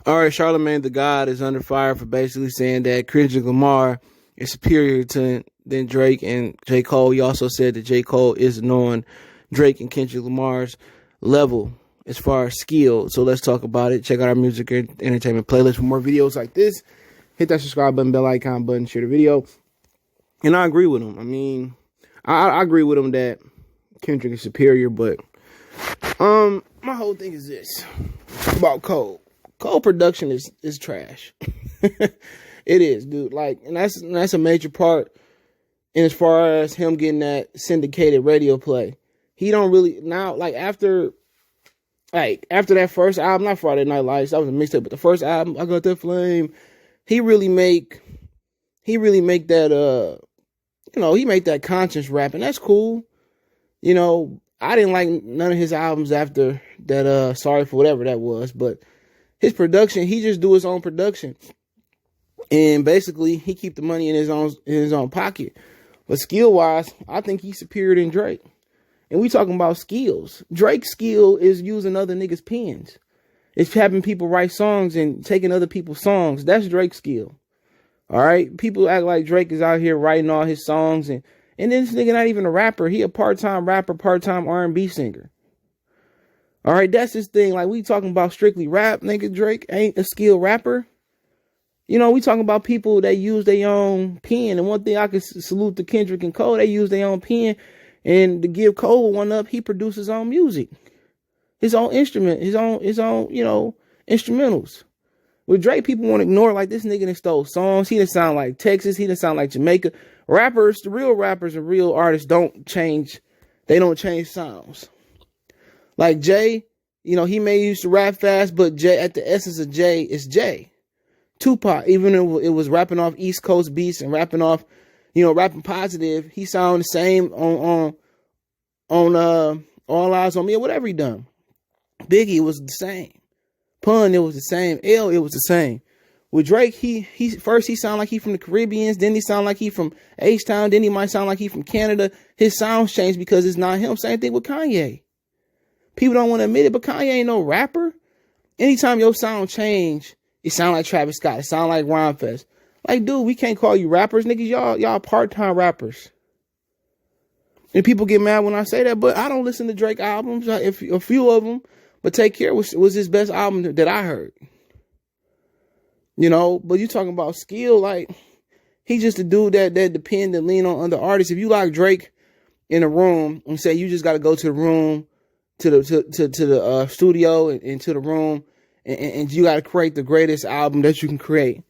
All right, Charlamagne the God is under fire for basically saying that Kendrick Lamar is superior than Drake and J.Cole. He also said that J.Cole isn't on Drake and Kendrick Lamar's level as far as skill. So let's talk about it. Check out our music and entertainment playlist for more videos like this. Hit that subscribe button, bell icon button, share the video. And I agree with him. I mean, I agree with him that Kendrick is superior, but my whole thing is this about Cole. Cole production is trash. It is, dude. Like, and that's a major part in as far as him getting that syndicated radio play. He don't really now, like after that first album, not Friday Night Lights, that was a mixtape, but the first album, I Got That Flame, he really make that he make that conscious rap, and that's cool. You know, I didn't like none of his albums after that Sorry for Whatever that was, but his production, he just do his own production. And basically he keep the money in his own pocket. But skill wise, I think he's superior than Drake. And we talking about skills. Drake's skill is using other niggas' pens. It's having people write songs and taking other people's songs. That's Drake's skill. All right. People act like Drake is out here writing all his songs and then this nigga not even a rapper. He a part-time rapper, part-time R&B singer. All right, that's his thing. Like, we talking about strictly rap, nigga. Drake ain't a skilled rapper. You know, we talking about people that use their own pen. And one thing I can salute to Kendrick and Cole, they use their own pen. And to give Cole one up, he produced his own music. His own instrument, his own, instrumentals. With Drake, people want to ignore like this nigga done stole songs. He done sound like Texas. He done sound like Jamaica. Rappers, the real rappers and real artists don't change. They don't change sounds. Like Jay, he may used to rap fast, but Jay, at the essence of Jay, is Jay. Tupac, even though it was rapping off East Coast beats and rapping off, rapping positive, he sounded the same on All Eyes on Me or whatever he done. Biggie was the same. Pun, it was the same. L, it was the same. With Drake, he first he sound like he from the Caribbeans, then he sound like he from H-Town, then he might sound like he from Canada. His sounds change because it's not him. Same thing with Kanye. People don't want to admit it, but Kanye ain't no rapper. Anytime your sound change, it sound like Travis Scott. It sound like Rhymefest. Like, dude, we can't call you rappers. Niggas, y'all part-time rappers. And people get mad when I say that, but I don't listen to Drake albums. If a few of them, but Take Care was his best album that I heard. But you talking about skill, like, he's just a dude that depend and lean on other artists. If you like Drake in a room and say you just got to go to the room, to the studio and to the room, and you got to create the greatest album that you can create.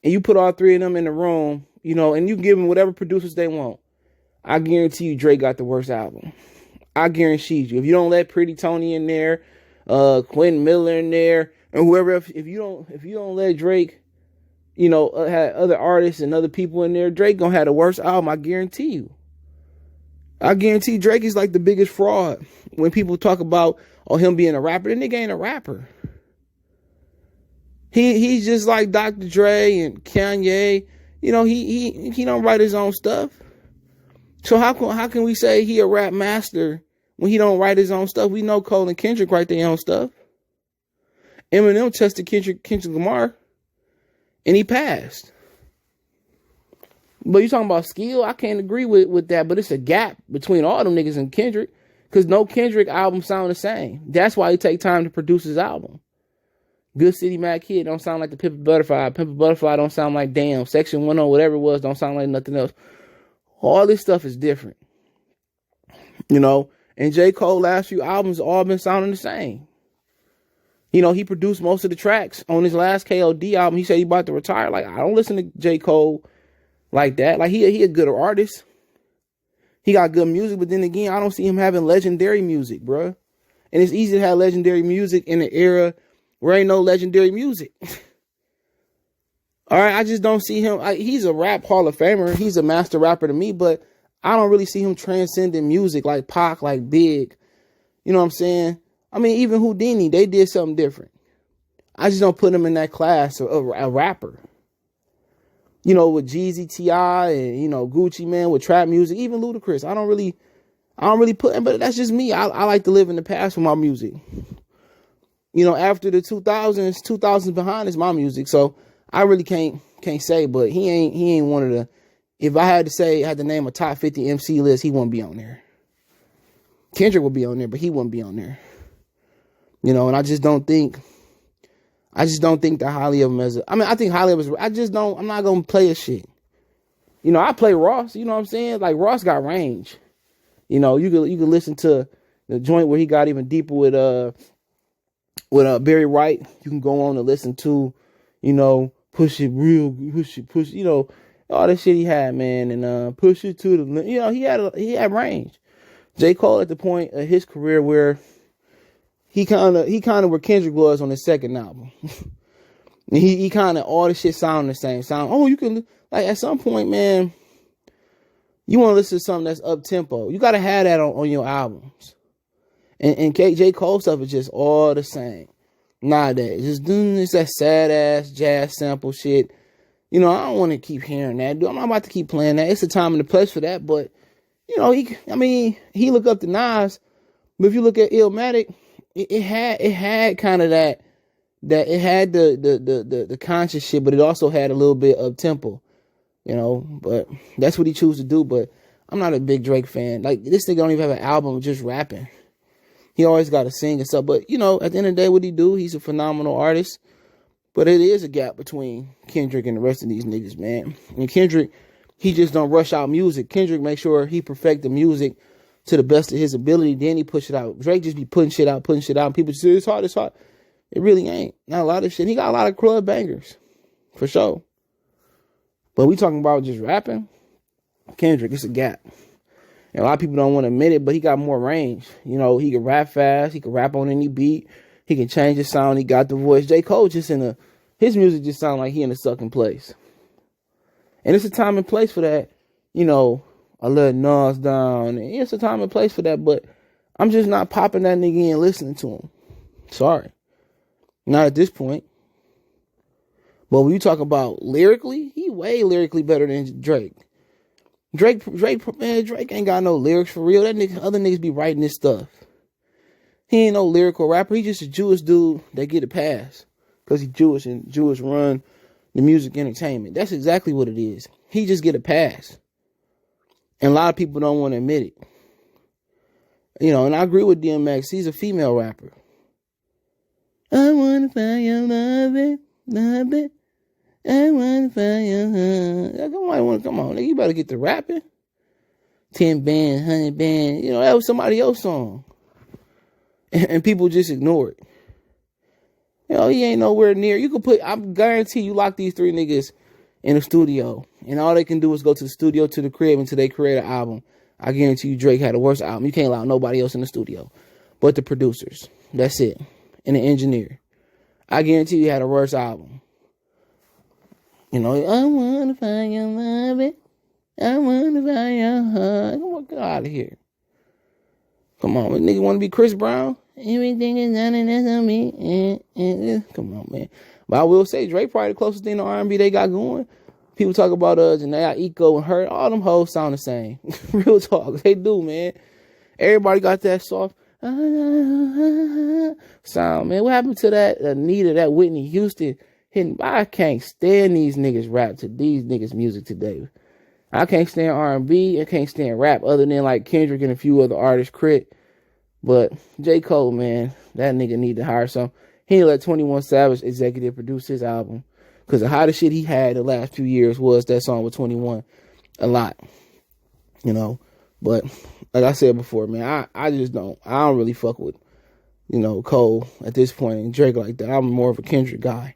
And you put all three of them in the room, and you give them whatever producers they want. I guarantee you Drake got the worst album. I guarantee you. If you don't let Pretty Tony in there, Quentin Miller in there, and whoever else, if you don't let Drake, have other artists and other people in there, Drake gonna have the worst album. I guarantee you. I guarantee Drake is like the biggest fraud. When people talk about him being a rapper, the nigga ain't a rapper. He's just like Dr. Dre and Kanye. He don't write his own stuff. So how can we say he a rap master when he don't write his own stuff? We know Cole and Kendrick write their own stuff. Eminem tested Kendrick Lamar, and he passed. But you talking about skill, I can't agree with that. But it's a gap between all them niggas and Kendrick, because no Kendrick album sound the same. That's why he take time to produce his album. Good City, Mad Kid don't sound like the Pimp a Butterfly. Pimp a Butterfly don't sound like Damn. Section 10, whatever it was, don't sound like nothing else. All this stuff is different. And J. Cole last few albums all been sounding the same. He produced most of the tracks on his last KOD album. He said he about to retire. Like, I don't listen to J. Cole like that. Like, he a good artist. He got good music, but then again, I don't see him having legendary music, bruh. And it's easy to have legendary music in an era where ain't no legendary music. All right, I just don't see him. He's a rap Hall of Famer. He's a master rapper to me, but I don't really see him transcending music like Pac, like Big. You know what I'm saying? I mean, even Houdini, they did something different. I just don't put him in that class of a rapper. With Jeezy, T.I., and, Gucci Mane with trap music, even Ludacris. I don't really put him, but that's just me. I like to live in the past with my music. after the 2000s behind is my music. So I really can't say, but he ain't one of the, if I had to name a top 50 MC list, he wouldn't be on there. Kendrick would be on there, but he wouldn't be on there. And I just don't think that highly of him I think highly of him I'm not going to play his shit. I play Ross, you know what I'm saying? Like, Ross got range. You can listen to the joint where he got even deeper with Barry White. You can go on and listen to, push it, all that shit he had, man, and push it to the, he had range. J.Cole at the point of his career where he kind of where Kendrick was on his second album. And he kind of, all the shit sound the same. You can, like, at some point, man, you want to listen to something that's up-tempo. You got to have that on your albums. And J. Cole stuff is just all the same nowadays. It's that sad-ass jazz sample shit. I don't want to keep hearing that. I'm not about to keep playing that. It's the time and the place for that. But, he look up to Nas. But if you look at Illmatic, it had kind of that it had the conscious shit, but it also had a little bit of tempo, but that's what he chose to do. But I'm not a big Drake fan. Like, this nigga don't even have an album just rapping. He always got to sing and stuff. But, at the end of the day, what he do, he's a phenomenal artist. But it is a gap between Kendrick and the rest of these niggas, man. And Kendrick, he just don't rush out music. Kendrick make sure he perfect the music to the best of his ability, then he push it out. Drake just be putting shit out, and people say, it's hard. It really ain't. Not a lot of shit. He got a lot of club bangers, for sure. But we talking about just rapping, Kendrick, it's a gap. And a lot of people don't want to admit it, but he got more range. He can rap fast, he can rap on any beat, he can change his sound, he got the voice. J. Cole his music just sound like he in a sucking place. And it's a time and place for that, I let Nas down. And it's a time and place for that, but I'm just not popping that nigga in listening to him. Sorry. Not at this point. But when you talk about lyrically, he way lyrically better than Drake. Drake ain't got no lyrics for real. That nigga, other niggas be writing this stuff. He ain't no lyrical rapper. He just a Jewish dude that get a pass. Because he Jewish and Jewish run the music entertainment. That's exactly what it is. He just get a pass. And a lot of people don't want to admit it. And I agree with DMX. He's a female rapper. I want to find your love it. I want to find your heart. Come on, nigga, you better get to rapping. 10 band, 100 band. That was somebody else's song. And people just ignore it. He ain't nowhere near. I guarantee you lock these three niggas in a studio, and all they can do is go to the studio, to the crib, until they create an album. I guarantee you Drake had a worse album. You can't allow nobody else in the studio but the producers. That's it. And the engineer. I guarantee you he had a worse album. I want to find your love it. I want to find your heart. Come on, get out of here. Come on, nigga want to be Chris Brown? Everything is done and that's on me. Come on, man. But I will say, Drake probably the closest thing to R&B they got going. People talk about Janae Eco and her. All them hoes sound the same. Real talk. They do, man. Everybody got that soft sound, man. What happened to that Anita, that Whitney Houston hitting? I can't stand these niggas rap to these niggas music today. I can't stand R&B. I can't stand rap other than like Kendrick and a few other artists, Crit. But J. Cole, man, that nigga need to hire some. He didn't let 21 Savage executive produce his album. Because the hottest shit he had the last few years was that song with 21. A lot. But like I said before, man, I don't really fuck with, Cole at this point and Drake like that. I'm more of a Kendrick guy,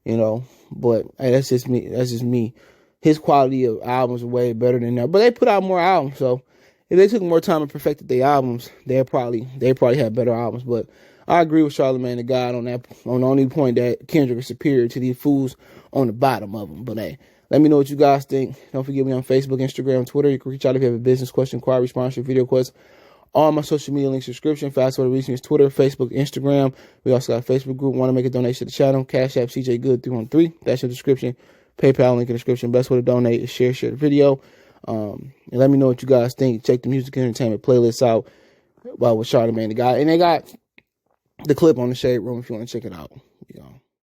But hey, that's just me. His quality of albums are way better than that. But they put out more albums, so if they took more time and perfected their albums, they probably have better albums. But I agree with Charlamagne the God on the only point that Kendrick is superior to these fools on the bottom of them. But hey, let me know what you guys think. Don't forget me on Facebook, Instagram, Twitter. You can reach out if you have a business question, inquiry, sponsorship, video request. All my social media links, subscription, fast way to reach me is Twitter, Facebook, Instagram. We also got a Facebook group. Want to make a donation to the channel? Cash App CJ Good 313. That's your description. PayPal link in the description. Best way to donate is share the video. And let me know what you guys think. Check the music entertainment playlist out with Charlamagne the God. And they got the clip on the Shade Room if you want to check it out. You know.